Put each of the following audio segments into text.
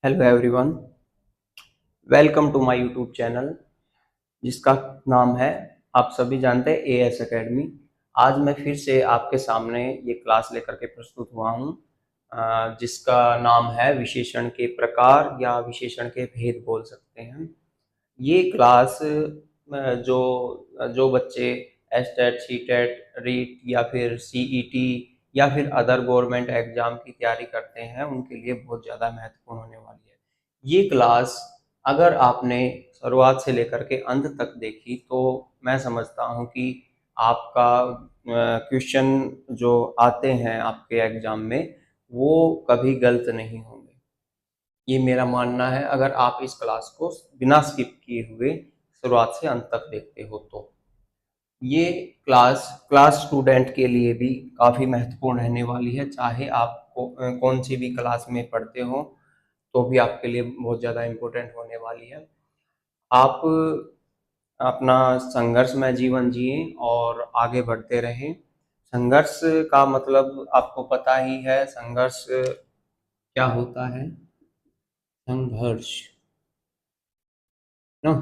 Hello everyone, welcome to my YouTube channel जिसका नाम है, आप सभी जानते हैं, एएस एकेडमी। आज मैं फिर से आपके सामने ये क्लास लेकर के प्रस्तुत हुआ हूँ जिसका नाम है विशेषण के प्रकार या विशेषण के भेद बोल सकते हैं। ये क्लास जो जो बच्चे एसटेट, सीटेट, रीट या फिर सीईटी या फिर अदर गवर्नमेंट एग्जाम की तैयारी करते हैं उनके लिए बहुत ज़्यादा महत्वपूर्ण होने वाली है। ये क्लास अगर आपने शुरुआत से लेकर के अंत तक देखी तो मैं समझता हूँ कि आपका क्वेश्चन जो आते हैं आपके एग्जाम में वो कभी गलत नहीं होंगे। ये मेरा मानना है, अगर आप इस क्लास को बिना स्किप किए हुए शुरुआत से अंत तक देखते हो तो ये क्लास क्लास स्टूडेंट के लिए भी काफ़ी महत्वपूर्ण रहने वाली है। चाहे आप कौन सी भी क्लास में पढ़ते हो तो भी आपके लिए बहुत ज़्यादा इम्पोर्टेंट होने वाली है। आप अपना संघर्षमय जीवन जिए और आगे बढ़ते रहें। संघर्ष का मतलब आपको पता ही है, संघर्ष क्या होता है। संघर्ष ना,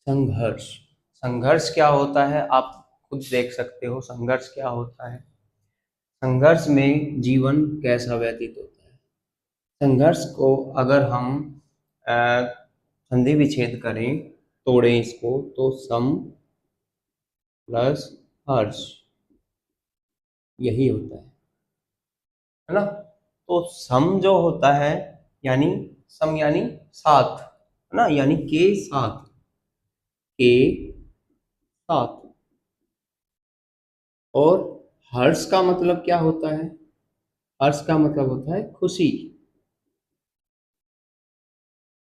संघर्ष संघर्ष क्या होता है आप खुद देख सकते हो। संघर्ष क्या होता है, संघर्ष में जीवन कैसा व्यतीत होता है। संघर्ष को अगर हम संधि विच्छेद करें, तोड़ें इसको, तो सम प्लस हर्ष यही होता है ना। तो सम जो होता है यानी सम यानी साथ, है ना, यानी के साथ, के साथ। और हर्ष का मतलब क्या होता है, हर्ष का मतलब होता है खुशी,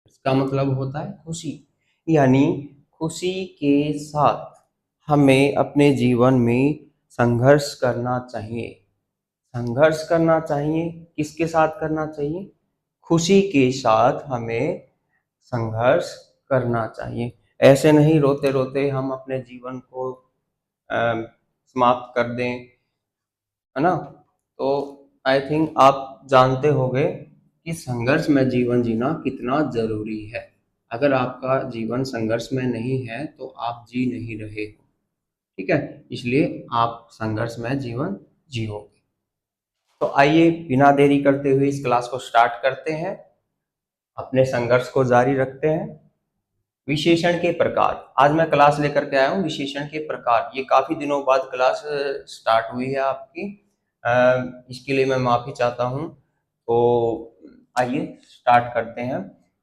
इसका मतलब होता है खुशी। यानी खुशी के साथ हमें अपने जीवन में संघर्ष करना चाहिए। संघर्ष करना चाहिए, किसके साथ करना चाहिए, खुशी के साथ हमें संघर्ष करना चाहिए। ऐसे नहीं रोते रोते हम अपने जीवन को समाप्त कर दें, है ना। तो आई थिंक आप जानते होंगे कि संघर्ष में जीवन जीना कितना जरूरी है। अगर आपका जीवन संघर्ष में नहीं है तो आप जी नहीं रहे हो, ठीक है। इसलिए आप संघर्ष में जीवन जियोगे। तो आइए बिना देरी करते हुए इस क्लास को स्टार्ट करते हैं, अपने संघर्ष को जारी रखते हैं। विशेषण के प्रकार, आज मैं क्लास लेकर के आया हूँ विशेषण के प्रकार। ये काफी दिनों बाद क्लास स्टार्ट हुई है आपकी, इसके लिए मैं माफी चाहता हूँ। तो आइए स्टार्ट करते हैं।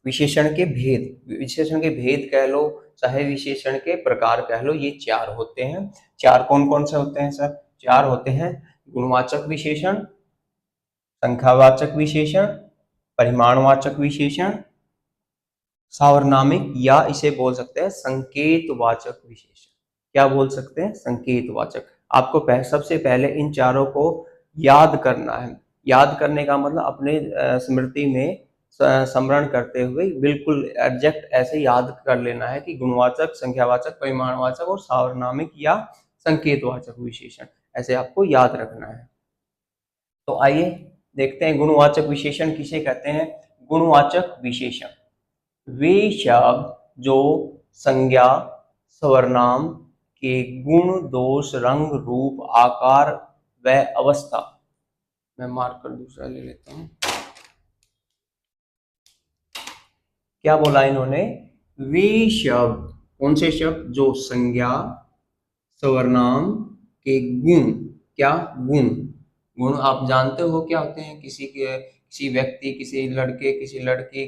विशेषण के भेद, विशेषण के भेद कह लो चाहे विशेषण के प्रकार कह लो, ये चार होते हैं। चार कौन कौन से होते हैं सर? चार होते हैं, गुणवाचक विशेषण, संख्यावाचक विशेषण, परिमाणवाचक विशेषण, सावर्नामिक, या इसे बोल सकते हैं संकेतवाचक विशेषण। क्या बोल सकते हैं? संकेतवाचक। आपको सबसे पहले इन चारों को याद करना है। याद करने का मतलब अपने स्मृति में स्मरण करते हुए बिल्कुल एग्जैक्ट ऐसे याद कर लेना है कि गुणवाचक, संख्यावाचक, परिमाणवाचक और सावर्नामिक या संकेतवाचक विशेषण, ऐसे आपको याद रखना है। तो आइए देखते हैं गुणवाचक विशेषण किसे कहते हैं। गुणवाचक विशेषण वे शब्द जो संज्ञा, सर्वनाम के गुण, दोष, रंग, रूप, आकार व अवस्था, मैं मार्कर दूसरा ले लेता हूं। क्या बोला इन्होंने? वे शब्द, कौन से शब्द? जो संज्ञा, सर्वनाम के गुण, क्या गुण? गुण आप जानते हो क्या होते हैं? किसी व्यक्ति, किसी लड़के, किसी लड़की,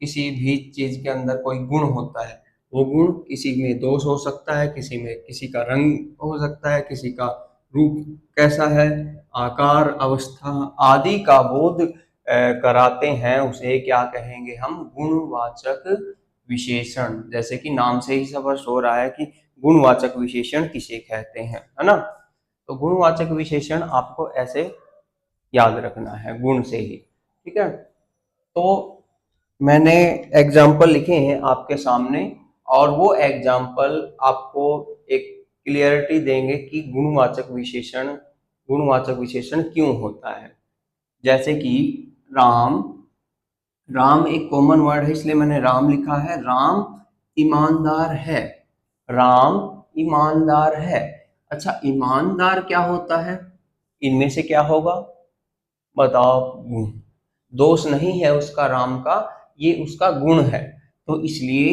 किसी भी चीज के अंदर कोई गुण होता है। वो गुण किसी में दोष हो सकता है, किसी में किसी का रंग हो सकता है, किसी का रूप कैसा है, आकार, अवस्था आदि का बोध कराते हैं, उसे क्या कहेंगे हम? गुणवाचक विशेषण। जैसे कि नाम से ही स्पष्ट हो रहा है कि गुणवाचक विशेषण किसे कहते हैं, है ना। तो गुणवाचक विशेषण आपको ऐसे याद रखना है, गुण से ही, ठीक है। तो मैंने एग्जाम्पल लिखे हैं आपके सामने, और वो एग्जाम्पल आपको एक क्लियरिटी देंगे कि गुणवाचक विशेषण क्यों होता है। जैसे कि राम राम एक कॉमन वर्ड है इसलिए मैंने राम लिखा है। राम ईमानदार है। राम ईमानदार है। अच्छा, ईमानदार क्या होता है? इनमें से क्या होगा बताओ? गुण। दोष नहीं है उसका, राम का, ये उसका गुण है। तो इसलिए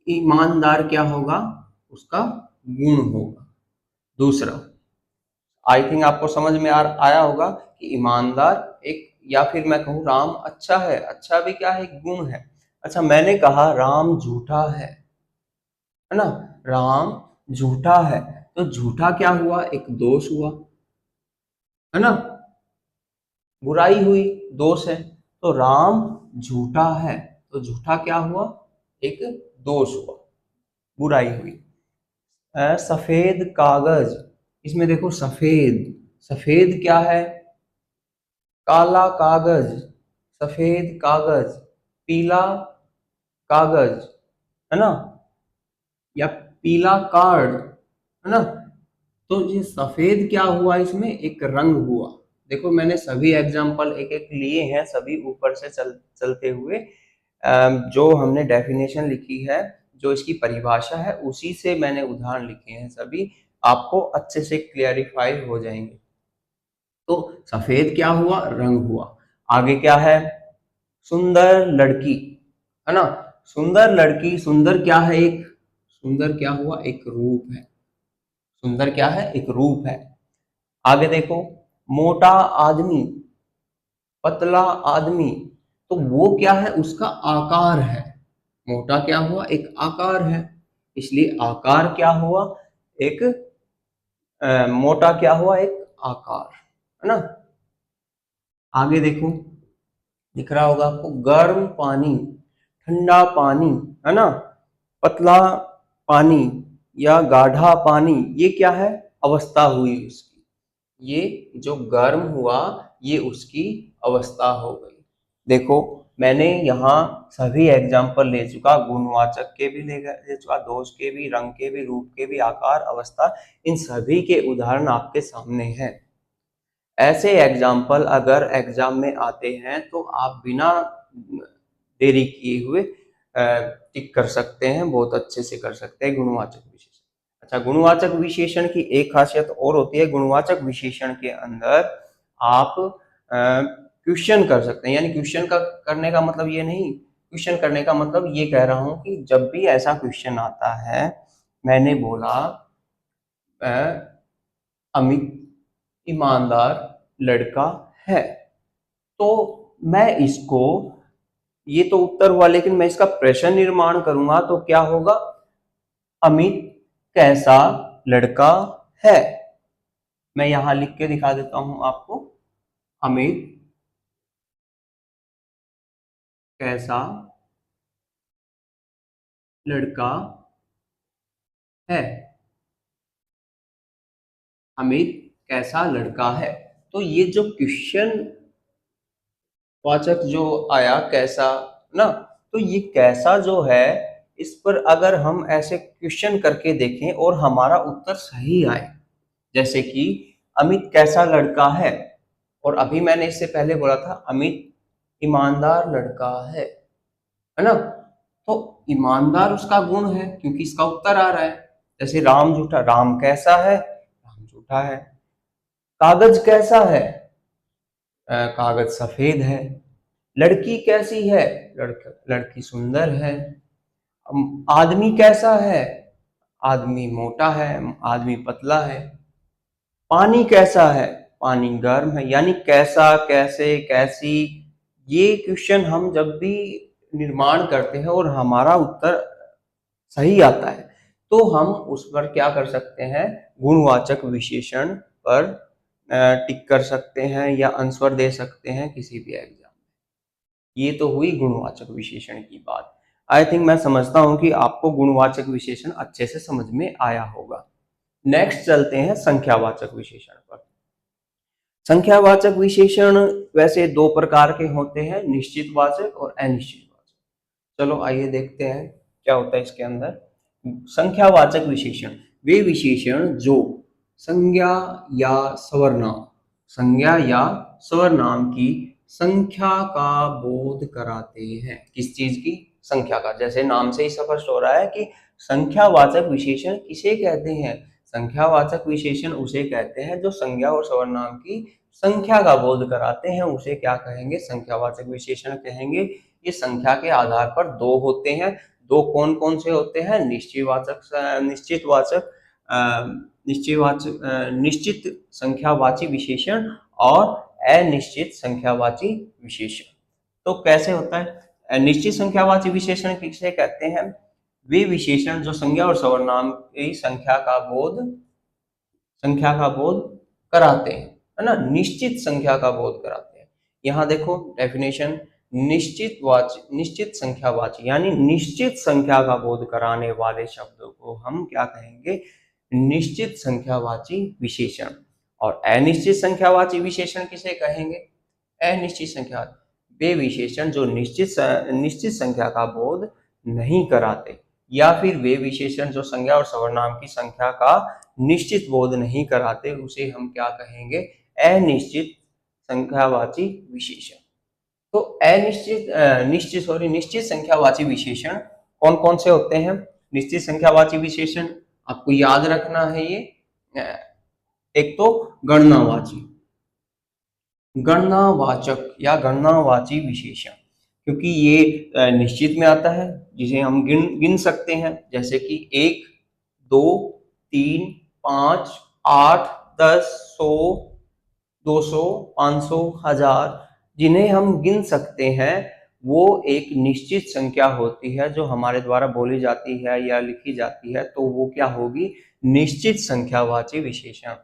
ईमानदार क्या होगा? उसका गुण होगा। दूसरा, आई थिंक आपको समझ में आया होगा कि ईमानदार एक, या फिर मैं कहूँ राम अच्छा है। अच्छा भी क्या है? एक गुण है। अच्छा, मैंने कहा राम झूठा है ना? राम झूठा है, तो झूठा क्या हुआ? एक दोष हुआ, है ना? बुराई हुई, दोष है। तो राम झूठा है, तो झूठा क्या हुआ? एक दोष हुआ, बुराई हुई। सफेद कागज, इसमें देखो सफेद, सफेद क्या है? काला कागज, सफेद कागज, पीला कागज, है ना? या पीला कार्ड, है ना? तो ये सफेद क्या हुआ? इसमें एक रंग हुआ। देखो मैंने सभी एग्जाम्पल एक एक लिए हैं, सभी ऊपर से चलते हुए। जो हमने डेफिनेशन लिखी है, जो इसकी परिभाषा है, उसी से मैंने उदाहरण लिखे हैं सभी, आपको अच्छे से क्लियरिफाई हो जाएंगे। तो सफेद क्या हुआ? रंग हुआ। आगे क्या है? सुंदर लड़की, है ना? सुंदर लड़की, सुंदर क्या है? एक, सुंदर क्या हुआ? एक रूप है। सुंदर क्या है? एक रूप है। आगे देखो, मोटा आदमी, पतला आदमी, तो वो क्या है? उसका आकार है। मोटा क्या हुआ? एक आकार है, इसलिए आकार क्या हुआ? एक मोटा क्या हुआ? एक आकार, है ना? आगे देखो, दिख रहा होगा आपको, गर्म पानी, ठंडा पानी, है ना? पतला पानी या गाढ़ा पानी, ये क्या है? अवस्था हुई उसकी। ये जो गर्म हुआ, ये उसकी अवस्था हो गई। देखो मैंने यहाँ सभी एग्जाम्पल ले चुका, गुणवाचक के भी ले चुका, दोष के भी, रंग के भी, रूप के भी, आकार, अवस्था, इन सभी के उदाहरण आपके सामने हैं। ऐसे एग्जाम्पल अगर एग्जाम में आते हैं तो आप बिना देरी किए हुए टिक कर सकते हैं, बहुत अच्छे से कर सकते हैं गुणवाचक विशेषण। अच्छा, गुणवाचक विशेषण की एक खासियत और होती है, गुणवाचक विशेषण के अंदर आप क्वेश्चन कर सकते हैं। यानी क्वेश्चन का करने का मतलब ये नहीं, क्वेश्चन करने का मतलब ये कह रहा हूं कि जब भी ऐसा क्वेश्चन आता है, मैंने बोला अमित ईमानदार लड़का है, तो मैं इसको, ये तो उत्तर हुआ, लेकिन मैं इसका प्रश्न निर्माण करूंगा तो क्या होगा? अमित कैसा लड़का है। मैं यहां लिख के दिखा देता हूं आपको, अमित कैसा लड़का है। अमित कैसा लड़का है। तो ये जो क्वेश्चन वाचक जो आया कैसा ना, तो ये कैसा जो है, इस पर अगर हम ऐसे क्वेश्चन करके देखें और हमारा उत्तर सही आए, जैसे कि अमित कैसा लड़का है, और अभी मैंने इससे पहले बोला था अमित ईमानदार लड़का है ना? तो ईमानदार उसका गुण है क्योंकि इसका उत्तर आ रहा है। जैसे राम झूठा, राम कैसा है? राम झूठा है। कागज कैसा है? कागज सफेद है। लड़की कैसी है? लड़की सुंदर है। आदमी कैसा है? आदमी मोटा है, आदमी पतला है। पानी कैसा है? पानी गर्म है। यानी कैसा, कैसे, कैसी, ये क्वेश्चन हम जब भी निर्माण करते हैं और हमारा उत्तर सही आता है, तो हम उस पर क्या कर सकते हैं? गुणवाचक विशेषण पर टिक कर सकते हैं या आंसर दे सकते हैं किसी भी एग्जाम में। ये तो हुई गुणवाचक विशेषण की बात। आई थिंक मैं समझता हूं कि आपको गुणवाचक विशेषण अच्छे से समझ में आया होगा। नेक्स्ट चलते हैं संख्यावाचक विशेषण पर। संख्यावाचक विशेषण वैसे दो प्रकार के होते हैं, निश्चितवाचक और अनिश्चितवाचक। चलो आइए देखते हैं क्या होता है इसके अंदर। संख्यावाचक विशेषण वे विशेषण जो संज्ञा या सर्वनाम, संज्ञा या सर्वनाम की संख्या का बोध कराते हैं। किस चीज की? संख्या का। जैसे नाम से ही स्पष्ट हो रहा है कि संख्यावाचक विशेषण किसे कहते हैं? संख्यावाचक विशेषण उसे कहते हैं जो संज्ञा और सर्वनाम की संख्या का बोध कराते हैं, उसे क्या कहेंगे? संख्यावाचक विशेषण कहेंगे। ये संख्या के आधार पर दो होते हैं। दो कौन कौन से होते हैं? निश्चित संख्यावाची विशेषण और अनिश्चित संख्यावाची विशेषण। तो कैसे होता है? निश्चित संख्यावाची विशेषण किसे कहते हैं? वे विशेषण जो संज्ञा और सर्वनाम की संख्या का बोध कराते हैं, है ना। निश्चित संख्या का बोध कराते हैं। यहाँ देखो डेफिनेशन, निश्चित संख्यावाची यानी निश्चित संख्या का बोध कराने वाले शब्दों को हम क्या कहेंगे? निश्चित संख्यावाची विशेषण। और अनिश्चित संख्यावाची विशेषण किसे कहेंगे? अनिश्चित संख्या वे विशेषण जो निश्चित संख्या का बोध नहीं कराते, या फिर वे विशेषण जो संज्ञा और सर्वनाम की संख्या का निश्चित बोध नहीं कराते, उसे हम क्या कहेंगे? अनिश्चित संख्यावाची विशेषण। तो निश्चित संख्यावाची विशेषण कौन कौन से होते हैं? निश्चित संख्यावाची विशेषण आपको याद रखना है ये। एक तो गणनावाचक या गणनावाची विशेषण, क्योंकि ये निश्चित में आता है जिसे हम गिन सकते हैं, जैसे कि 1, 2, 3, 5, 8, 10, 100, 200, 500, 1000, जिन्हें हम गिन सकते हैं, वो एक निश्चित संख्या होती है जो हमारे द्वारा बोली जाती है या लिखी जाती है, तो वो क्या होगी? निश्चित संख्यावाची विशेषण।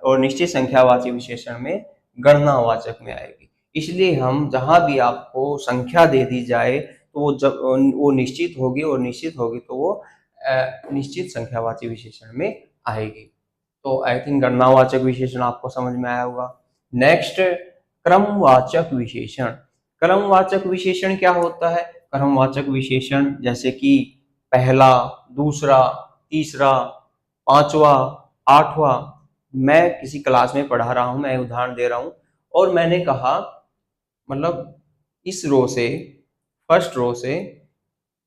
और निश्चित संख्यावाची विशेषण में गणनावाचक में आएगी। इसलिए हम जहां भी आपको संख्या दे दी जाए तो वो निश्चित होगी, और निश्चित होगी तो वो निश्चित संख्यावाची विशेषण में आएगी। तो आई थिंक गणनावाचक विशेषण आपको समझ में आया होगा। नेक्स्ट, क्रमवाचक विशेषण। क्रमवाचक विशेषण क्या होता है? क्रमवाचक विशेषण जैसे कि पहला, दूसरा, तीसरा, पांचवा, आठवां। मैं किसी क्लास में पढ़ा रहा हूं, मैं उदाहरण दे रहा हूं, और मैंने कहा मतलब इस रो से, फर्स्ट रो से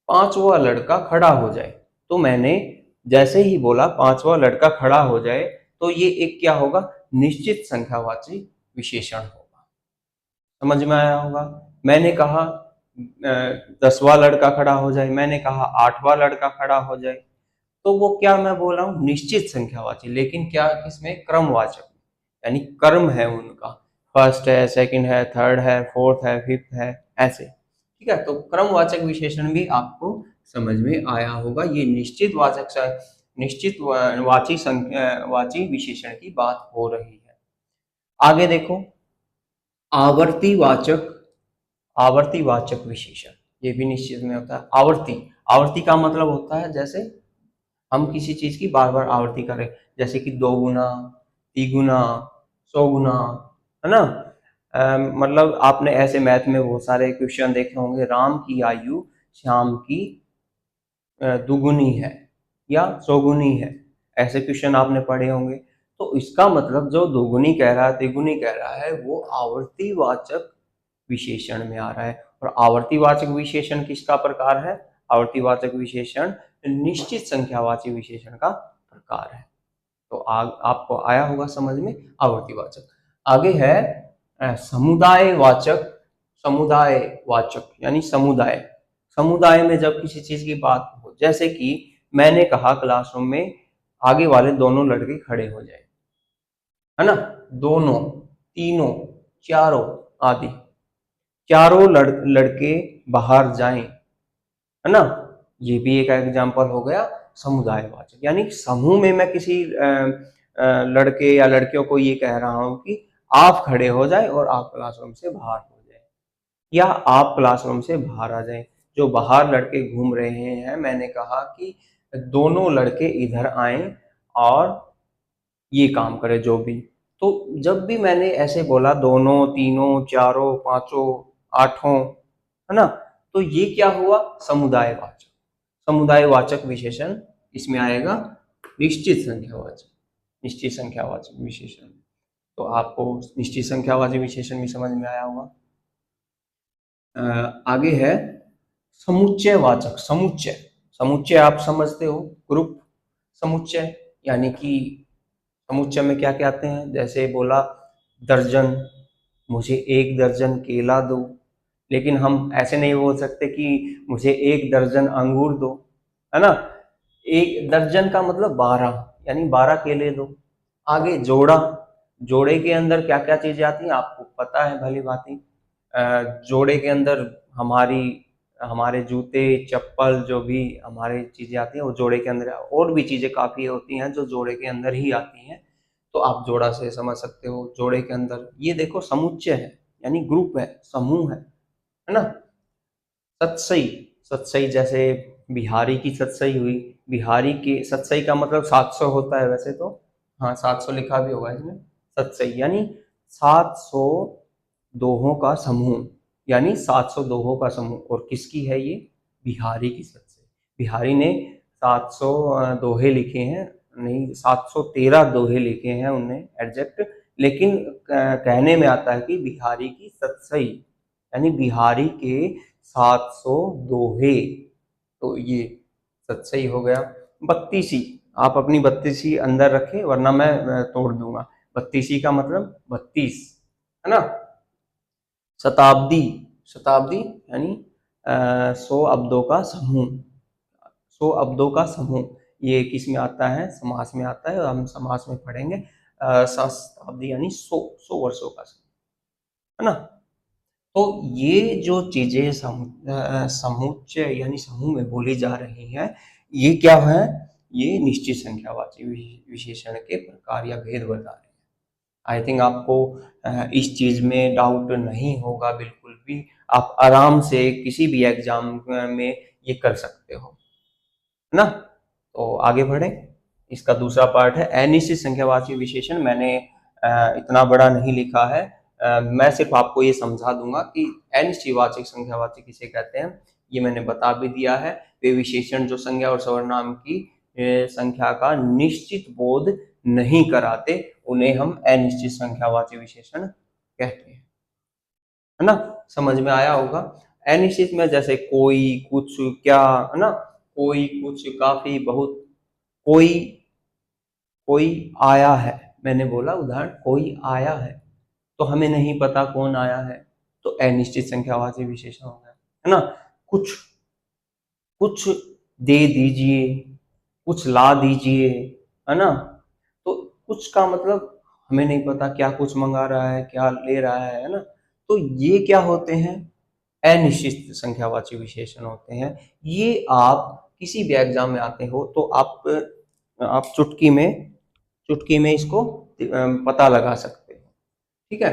पांचवा लड़का खड़ा हो जाए, तो मैंने जैसे ही बोला पांचवा लड़का खड़ा हो जाए, तो ये एक क्या होगा? निश्चित संख्यावाची विशेषण होगा। समझ में आया होगा। मैंने कहा 10वां लड़का खड़ा हो जाए, मैंने कहा 8वां लड़का खड़ा हो जाए, तो वो क्या मैं बोल रहा हूँ? निश्चित संख्यावाची, लेकिन क्या किसमें? क्रमवाचक, यानी क्रम है उनका, फर्स्ट है, सेकंड है, थर्ड है, फोर्थ है, फिफ्थ है, ऐसे। ठीक है, तो क्रमवाचक विशेषण भी आपको समझ में आया होगा। ये निश्चित वाची विशेषण की बात हो रही है। आगे देखो, आवर्तीवाचक विशेषण, ये भी निश्चित में होता है। आवर्ती का मतलब होता है जैसे हम किसी चीज की बार बार आवर्ती करें, जैसे कि 2 गुना, 3 गुना, 100 गुना, है ना। मतलब आपने ऐसे मैथ में बहुत सारे क्वेश्चन देखे होंगे, राम की आयु श्याम की दुगुनी है या 100 गुनी है, ऐसे क्वेश्चन आपने पढ़े होंगे। तो इसका मतलब जो दुगुनी कह रहा है, तिगुनी कह रहा है, वो आवर्तीवाचक विशेषण में आ रहा है। और आवर्तीवाचक विशेषण किसका प्रकार है? आवर्तीवाचक विशेषण निश्चित संख्यावाची विशेषण का प्रकार है। तो आपको आया होगा समझ में आवर्तीवाचक। आगे है समुदायवाचक यानी समुदाय में जब किसी चीज की बात हो, जैसे कि मैंने कहा क्लासरूम में आगे वाले दोनों लड़के खड़े हो जाए, है ना, दोनों, तीनों, चारों आदि, चारों लड़के बाहर जाएं, है ना। ये भी एक एग्जांपल हो गया समुदायवाचक, यानी समूह में मैं किसी लड़के या लड़कियों को ये कह रहा हूं कि आप खड़े हो जाए और आप क्लासरूम से बाहर हो जाए, या आप क्लासरूम से बाहर आ जाएं। जो बाहर लड़के घूम रहे हैं, मैंने कहा कि दोनों लड़के इधर आए और ये काम करे जो भी। तो जब भी मैंने ऐसे बोला दोनों, तीनों, चारों, पांचों, आठों, है ना, तो ये क्या हुआ? समुदायवाचक विशेषण इसमें आएगा निश्चित संख्यावाचक विशेषण। तो आपको निश्चित संख्यावाची विशेषण भी समझ में आया होगा। आगे है समुच्चयवाचक। समुच्चय, समुच्चय आप समझते हो, ग्रुप समुच्चय, यानी कि समुच्चय में क्या क्या आते हैं, जैसे बोला दर्जन, मुझे 1 दर्जन केला दो, लेकिन हम ऐसे नहीं बोल सकते कि मुझे 1 दर्जन अंगूर दो, है ना। 1 दर्जन का मतलब 12, यानी 12 केले दो। आगे जोड़ा, जोड़े के अंदर क्या क्या चीजें आती हैं आपको पता है भली भांति। जोड़े के अंदर हमारी हमारे जूते चप्पल जो भी हमारी चीजें आती हैं वो जोड़े के अंदर, और भी चीजें काफी होती हैं जो जोड़े के अंदर ही आती हैं, तो आप जोड़ा से समझ सकते हो। जोड़े के अंदर ये देखो समुच्चय है, यानी ग्रुप है, समूह है ना। सतसई, सतसई जैसे बिहारी की सतसई हुई, बिहारी के सतसई का मतलब 700 होता है वैसे तो, हाँ 700 लिखा भी होगा इसमें। सतसई यानी 700 दोहों का समूह, यानी 700 दोहों का समूह। और किसकी है ये, बिहारी की सतसई। बिहारी ने 700 दोहे लिखे हैं, नहीं 713 दोहे लिखे हैं उनने एग्जैक्ट, लेकिन कहने में आता है कि बिहारी की सतसई, यानी बिहारी के 700 दोहे, तो ये सतसई हो गया। बत्तीसी, आप अपनी बत्तीसी अंदर रखें वरना मैं तोड़ दूंगा। बत्तीसी का मतलब 32, है ना। शताब्दी, शताब्दी यानी 100 अब्दों का समूह, 100 अब्दों का समूह, ये किस में आता है, समास में आता है, और हम समास में पढ़ेंगे। शताब्दी यानी 100 वर्षों का समूह, है ना। तो ये जो चीजें समुच्चय यानी समूह में बोली जा रही हैं, ये क्या है, ये निश्चित संख्यावाची विशेषण के प्रकार या भेद बता रहे हैं। आई थिंक आपको इस चीज में डाउट नहीं होगा बिल्कुल भी, आप आराम से किसी भी एग्जाम में ये कर सकते हो, है ना। तो आगे बढ़े, इसका दूसरा पार्ट है अनिश्चित संख्यावाची विशेषण। मैंने इतना बड़ा नहीं लिखा है, मैं सिर्फ आपको ये समझा दूंगा कि अनिश्चितवाचक संख्यावाची किसे कहते हैं, ये मैंने बता भी दिया है। वे विशेषण जो संज्ञा और सर्वनाम की संख्या का निश्चित बोध नहीं कराते, उन्हें हम अनिश्चित संख्यावाची विशेषण कहते हैं, है ना। समझ में आया होगा। अनिश्चित में जैसे कोई, कुछ, क्या, है ना, कोई, कुछ, काफी, बहुत। कोई, कोई आया है, मैंने बोला उदाहरण, कोई आया है, तो हमें नहीं पता कौन आया है, तो अनिश्चित संख्यावाची विशेषण हो गया, है ना। कुछ, कुछ दे दीजिए, कुछ ला दीजिए, है ना। तो कुछ का मतलब हमें नहीं पता क्या कुछ मंगा रहा है, क्या ले रहा है ना। तो ये क्या होते हैं, अनिश्चित संख्यावाची विशेषण होते हैं। ये आप किसी भी एग्जाम में आते हो तो आप चुटकी में इसको पता लगा सकते हो, ठीक है।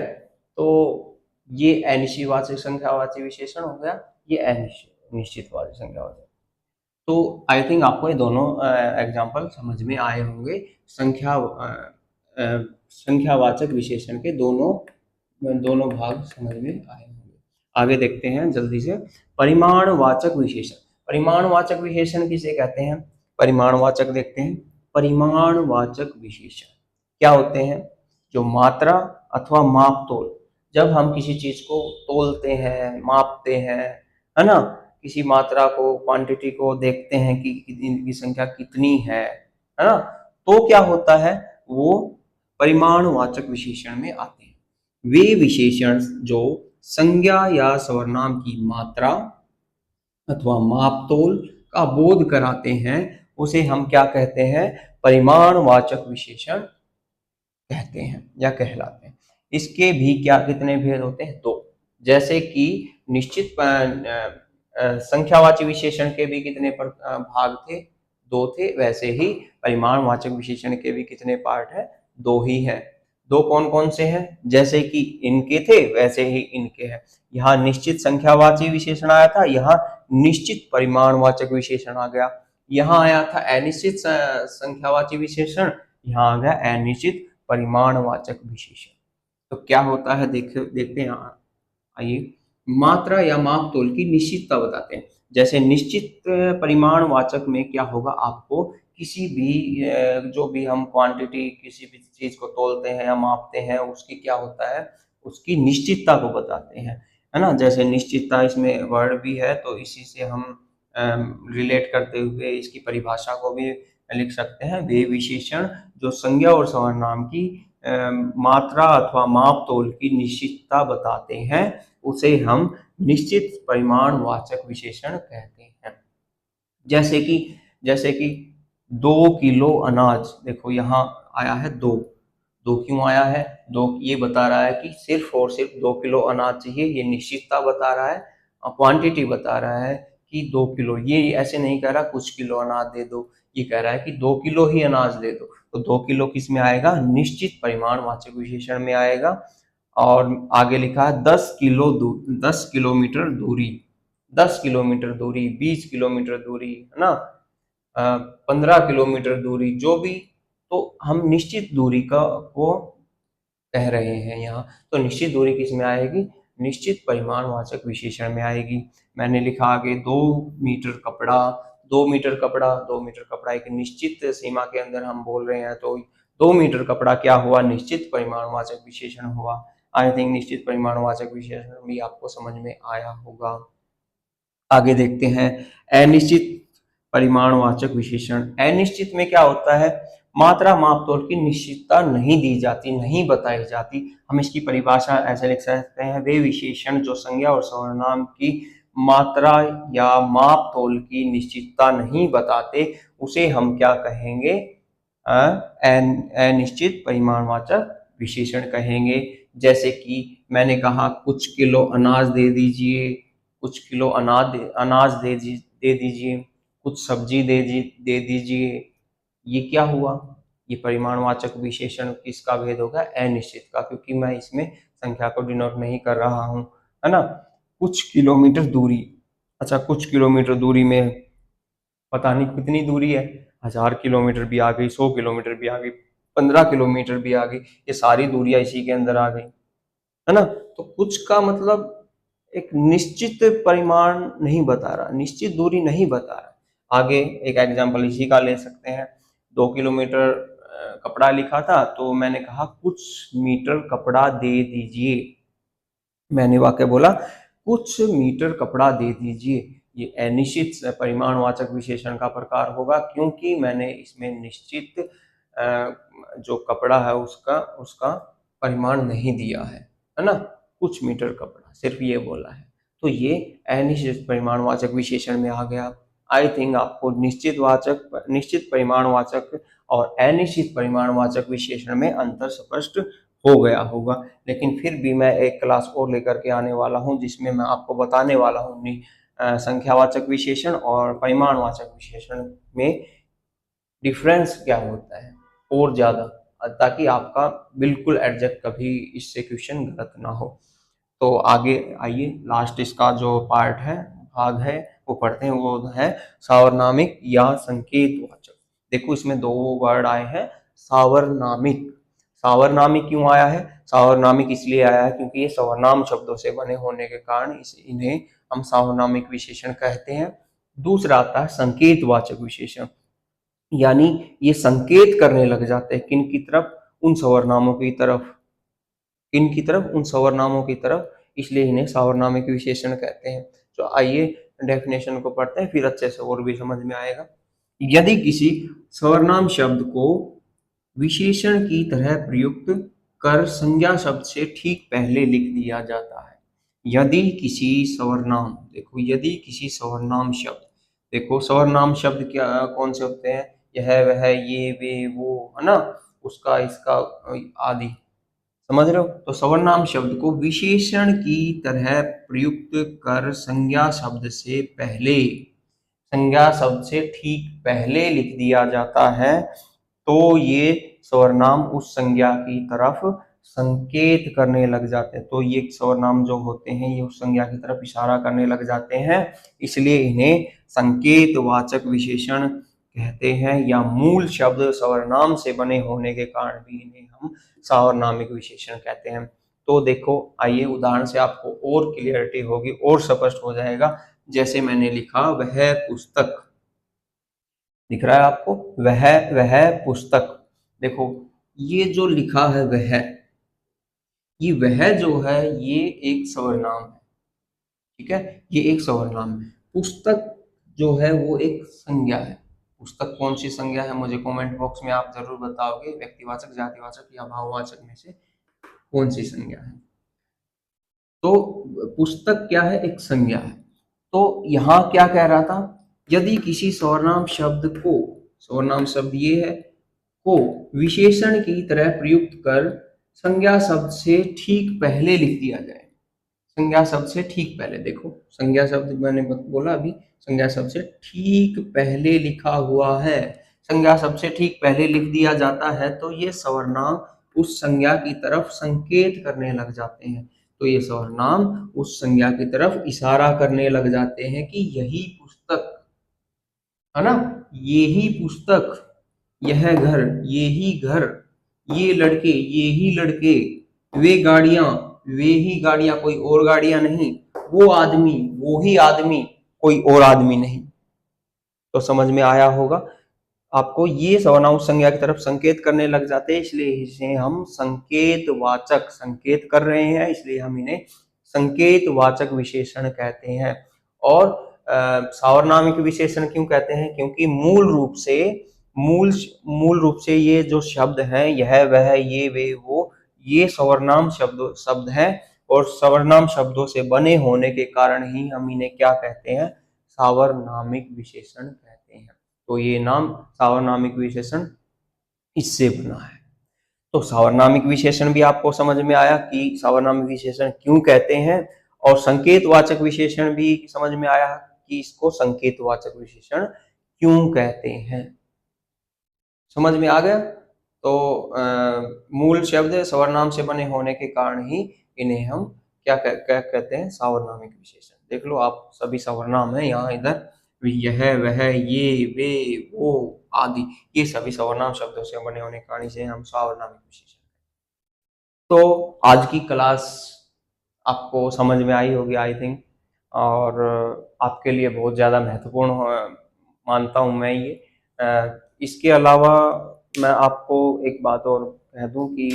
तो ये अनिश्चितवाचक संख्यावाची विशेषण हो गया, ये अनिश्चित निश्चितवाचक संख्यावाची। तो आई थिंक आपको ये दोनों एग्जाम्पल समझ में आए होंगे। संख्यावाचक विशेषण के दोनों दोनों भाग समझ में आए होंगे। आगे देखते हैं जल्दी से, परिमाणवाचक विशेषण। परिमाणवाचक विशेषण किसे कहते हैं, परिमाणवाचक देखते हैं। परिमाणवाचक विशेषण क्या होते हैं, जो मात्रा अथवा माप तोल, जब हम किसी चीज को तोलते हैं, मापते हैं, है ना, किसी मात्रा को, क्वांटिटी को देखते हैं कि इनकी संख्या कितनी है ना, तो क्या होता है, वो परिमाणवाचक विशेषण में आते हैं। वे विशेषण जो संज्ञा या सर्वनाम की मात्रा अथवा मापतोल का बोध कराते हैं, उसे हम क्या कहते हैं, परिमाणवाचक विशेषण कहते हैं या कहलाते हैं। इसके भी क्या कितने भेद होते हैं, दो। जैसे कि निश्चित संख्यावाची विशेषण के भी कितने भाग थे, दो थे, वैसे ही परिमाणवाचक विशेषण के भी कितने पार्ट है, दो ही है। दो कौन कौन से हैं, जैसे कि इनके थे वैसे ही इनके हैं। यहाँ निश्चित संख्यावाची विशेषण आया था, यहाँ निश्चित परिमाणवाचक विशेषण आ गया। यहाँ आया था अनिश्चित संख्यावाची विशेषण, यहाँ आ गया अनिश्चित परिमाणवाचक विशेषण। तो क्या होता है देखते हैं। आइए, मात्रा या माप तोल की निश्चितता बताते हैं। जैसे निश्चित परिमाणवाचक में क्या होगा आपको, किसी भी जो भी हम क्वांटिटी किसी भी चीज को तोलते हैं या मापते हैं, उसकी क्या होता है, उसकी निश्चितता को बताते हैं, है ना। जैसे निश्चितता इसमें वर्ड भी है, तो इसी से हम रिलेट करते हुए इसकी परिभाषा को भी लिख सकते हैं। वे विशेषण जो संज्ञा और सर्वनाम की मात्रा अथवा माप तोल की निश्चितता बताते हैं, उसे हम निश्चित परिमाण वाचक विशेषण कहते हैं। जैसे कि 2 किलो अनाज, देखो यहाँ आया है दो, दो क्यों आया है, दो ये बता रहा है कि सिर्फ और सिर्फ 2 किलो अनाज चाहिए, ये निश्चितता बता रहा है, क्वांटिटी बता रहा है कि 2 किलो। ये ऐसे नहीं कह रहा कुछ किलो अनाज दे दो, ये कह रहा है कि 2 किलो ही अनाज दे दो। तो 2 किलो किस में आएगा, निश्चित परिमाण वाचक विशेषण में आएगा। और आगे लिखा है 10 किलोमीटर दूरी, 10 किलोमीटर दूरी, 20 किलोमीटर दूरी, है ना, 15 किलोमीटर दूरी, जो भी, तो हम निश्चित दूरी का वो कह रहे हैं यहाँ। तो निश्चित दूरी किस में आएगी, निश्चित परिमाणवाचक विशेषण में आएगी। मैंने लिखा आगे 2 मीटर कपड़ा, 2 मीटर कपड़ा, 2 मीटर कपड़ा एक निश्चित सीमा के अंदर हम बोल रहे हैं, तो 2 मीटर कपड़ा क्या हुआ, निश्चित परिमाणवाचक विशेषण हुआ। आई थिंक निश्चित परिमाणवाचक विशेषण भी आपको समझ में आया होगा। आगे देखते हैं अनिश्चित परिमाणवाचक विशेषण। अनिश्चित में क्या होता है, मात्रा मापतोल की निश्चितता नहीं दी जाती, नहीं बताई जाती। हम इसकी परिभाषा ऐसे लिख सकते हैं, वे विशेषण जो संज्ञा और सर्वनाम की मात्रा या माप तोल की निश्चितता नहीं बताते, उसे हम क्या कहेंगे, अनिश्चित परिमाणवाचक विशेषण कहेंगे। जैसे कि मैंने कहा कुछ किलो अनाज दे दीजिए, कुछ किलो अनाज दे दीजिए, कुछ सब्जी दे दीजिए, ये क्या हुआ, ये परिमाणवाचक विशेषण किसका भेद होगा, अनिश्चित का, क्योंकि मैं इसमें संख्या को डिनोट नहीं कर रहा हूं, है ना। कुछ किलोमीटर दूरी, अच्छा कुछ किलोमीटर दूरी में पता नहीं कितनी दूरी है, 1000 किलोमीटर भी आ गई, 100 किलोमीटर भी आ गई, 15 किलोमीटर भी आ गई, ये सारी दूरियां इसी के अंदर आ गई, है ना। तो कुछ का मतलब एक निश्चित परिमाण नहीं बता रहा, निश्चित दूरी नहीं बता रहा। आगे एक एग्जांपल इसी का ले सकते हैं। 2 किलोमीटर कपड़ा लिखा था, तो मैंने कहा कुछ मीटर कपड़ा दे दीजिए, मैंने वाक्य बोला कुछ मीटर कपड़ा दे दीजिए। ये अनिश्चित परिमाणवाचक विशेषण का प्रकार होगा, क्योंकि मैंने इसमें निश्चित जो कपड़ा है उसका उसका परिमाण नहीं दिया है ना, कुछ मीटर कपड़ा सिर्फ ये बोला है, तो ये अनिश्चित परिमाणवाचक विशेषण में आ गया। आई थिंक आपको निश्चित परिमाणवाचक और अनिश्चित परिमाणवाचक विशेषण में अंतर स्पष्ट हो गया होगा। लेकिन फिर भी मैं एक क्लास और लेकर के आने वाला हूं, जिसमें मैं आपको बताने वाला हूं संख्यावाचक विशेषण और परिमाणवाचक विशेषण में डिफरेंस क्या होता है और ज्यादा, ताकि आपका बिल्कुल एग्जैक्ट कभी इससे क्वेश्चन गलत ना हो। तो आगे आइए, लास्ट इसका जो पार्ट है, भाग है, वो पढ़ते हैं। वो है सावर्नामिक या संकेतवाचक। देखो इसमें दो वर्ड आए हैं, सावर्नामिक। सावर्नामिक क्यों आया है, सावर्नामिक इसलिए आया है क्योंकि ये सर्वनाम शब्दों से बने होने के कारण इन्हें हम सावर्नामिक विशेषण कहते हैं। दूसरा आता है संकेतवाचक विशेषण, यानी ये संकेत करने लग जाते हैं किन की तरफ, उन सवर्नामों की तरफ, किन की तरफ, उन सवर्नामों की तरफ, इसलिए इन्हें सावर्नामिक विशेषण कहते हैं। तो आइए डेफिनेशन को पढ़ते हैं, फिर अच्छे से और भी समझ में आएगा। यदि किसी सवर्नाम शब्द को विशेषण की तरह प्रयुक्त कर संज्ञा शब्द से ठीक पहले लिख दिया जाता है। यदि किसी सवर्नाम, देखो यदि किसी सवर्नाम शब्द, देखो सवर्नाम शब्द क्या कौन से होते हैं, यह वह ये वे वो, है ना, उसका इसका आदि, समझ रहे हो। तो सवर्नाम शब्द को विशेषण की तरह प्रयुक्त कर संज्ञा शब्द से पहले, संज्ञा शब्द से ठीक पहले लिख दिया जाता है, तो ये सवर्नाम उस संज्ञा की तरफ संकेत करने लग जाते हैं। तो ये सवर्नाम जो होते हैं ये उस संज्ञा की तरफ इशारा करने लग जाते हैं, इसलिए इन्हें संकेतवाचक विशेषण कहते हैं, या मूल शब्द सवर्नाम से बने होने के कारण भी इन्हें हम सावर्नामिक विशेषण कहते हैं। तो देखो आइए उदाहरण से आपको और क्लियरिटी होगी और स्पष्ट हो जाएगा। जैसे मैंने लिखा वह पुस्तक, दिख रहा है आपको? वह पुस्तक। देखो ये जो लिखा है वह, ये वह जो है ये एक सर्वनाम है, ठीक है, ये एक सर्वनाम है। पुस्तक जो है वो एक संज्ञा है। पुस्तक कौन सी संज्ञा है, मुझे कमेंट बॉक्स में आप जरूर बताओगे, व्यक्तिवाचक, जातिवाचक या भाववाचक में से कौन सी संज्ञा है। तो पुस्तक क्या है, एक संज्ञा है। तो यहाँ क्या कह रहा था, यदि किसी सर्वनाम शब्द को, सर्वनाम शब्द ये है, को विशेषण की तरह प्रयुक्त कर संज्ञा शब्द से ठीक पहले लिख दिया जाए। संज्ञा शब्द से ठीक पहले, देखो संज्ञा शब्द मैंने बोला अभी, संज्ञा शब्द से ठीक पहले लिखा हुआ है, संज्ञा शब्द से ठीक पहले लिख दिया जाता है तो ये सर्वनाम उस संज्ञा की तरफ संकेत करने लग जाते हैं। तो ये सर्वनाम उस संज्ञा की तरफ इशारा करने लग जाते हैं कि यही पुस्तक है ना, ये ही पुस्तक, यह घर, ये ही घर, ये लड़के, ये ही लड़के, वे गाड़ियां, वे ही गाड़ियां, कोई और गाड़ियां नहीं, वो आदमी, वो ही आदमी, कोई और आदमी नहीं। तो समझ में आया होगा आपको, ये सर्वनाम संज्ञा की तरफ संकेत करने लग जाते हैं, इसलिए इसे हम संकेतवाचक, संकेत कर रहे हैं इसलिए हम इन्हें संकेतवाचक विशेषण कहते हैं। और सार्वनामिक विशेषण क्यों कहते हैं, क्योंकि मूल रूप से ये जो शब्द हैं, यह वह ये वे वो, ये सर्वनाम शब्द हैं, और सर्वनाम शब्दों से बने होने के कारण ही हम इन्हें क्या कहते हैं, सार्वनामिक विशेषण कहते हैं। तो ये नाम सार्वनामिक विशेषण इससे बना है। तो सार्वनामिक विशेषण भी आपको समझ में आया कि सार्वनामिक विशेषण क्यों कहते हैं, और संकेतवाचक विशेषण भी समझ में आया कि इसको संकेतवाचक विशेषण क्यों कहते हैं। समझ में आ गया? तो मूल शब्द सर्वनाम से बने होने के कारण ही इन्हें हम क्या कहते हैं, सार्वनामिक विशेषण। देख लो आप, सभी सर्वनाम है यहाँ, इधर यह वह ये वे वो आदि, ये सभी सर्वनाम शब्दों से बने होने के कारण इसे हम सार्वनामिक विशेषण। तो आज की क्लास आपको समझ में आई होगी आई थिंक, और आपके लिए बहुत ज़्यादा महत्वपूर्ण मानता हूँ मैं ये। इसके अलावा मैं आपको एक बात और कह दूँ कि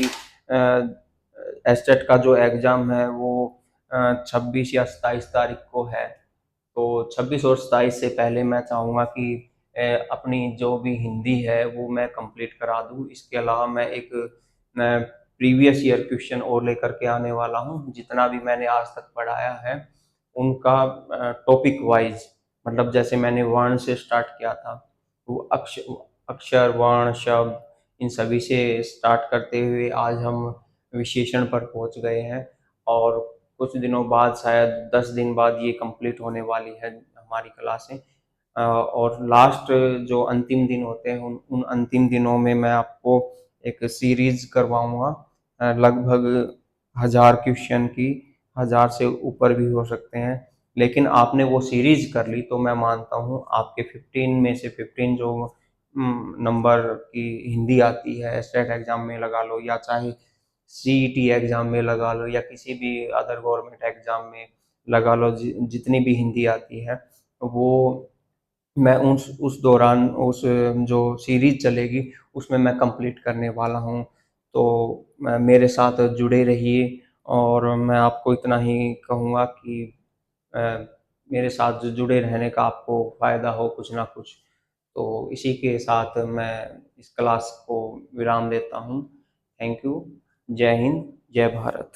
एस्टेट का जो एग्ज़ाम है वो 26 या 27 तारीख को है। तो 26 और 27 से पहले मैं चाहूँगा कि अपनी जो भी हिंदी है वो मैं कंप्लीट करा दूँ। इसके अलावा मैं एक प्रीवियस ईयर क्वेश्चन और लेकर के आने वाला हूँ। जितना भी मैंने आज तक पढ़ाया है उनका टॉपिक वाइज, मतलब जैसे मैंने वर्ण से स्टार्ट किया था, वो अक्षर वर्ण शब्द इन सभी से स्टार्ट करते हुए आज हम विशेषण पर पहुंच गए हैं, और कुछ दिनों बाद, शायद 10 दिन बाद ये कंप्लीट होने वाली है हमारी क्लासें। और लास्ट जो अंतिम दिन होते हैं उन अंतिम दिनों में मैं आपको एक सीरीज करवाऊंगा, लगभग 1000 क्वेश्चन की, 1000 से ऊपर भी हो सकते हैं। लेकिन आपने वो सीरीज कर ली तो मैं मानता हूँ आपके 15 में से 15 जो नंबर की हिंदी आती है, स्टेट एग्जाम में लगा लो या चाहे सीईटी एग्जाम में लगा लो या किसी भी अदर गवर्नमेंट एग्जाम में लगा लो, जितनी भी हिंदी आती है वो मैं उस दौरान, उस जो सीरीज चलेगी उसमें मैं कंप्लीट करने वाला हूँ। तो मेरे साथ जुड़े रहिए, और मैं आपको इतना ही कहूँगा कि मेरे साथ जुड़े रहने का आपको फ़ायदा हो कुछ ना कुछ। तो इसी के साथ मैं इस क्लास को विराम देता हूँ। Thank you. जय हिंद, जय भारत।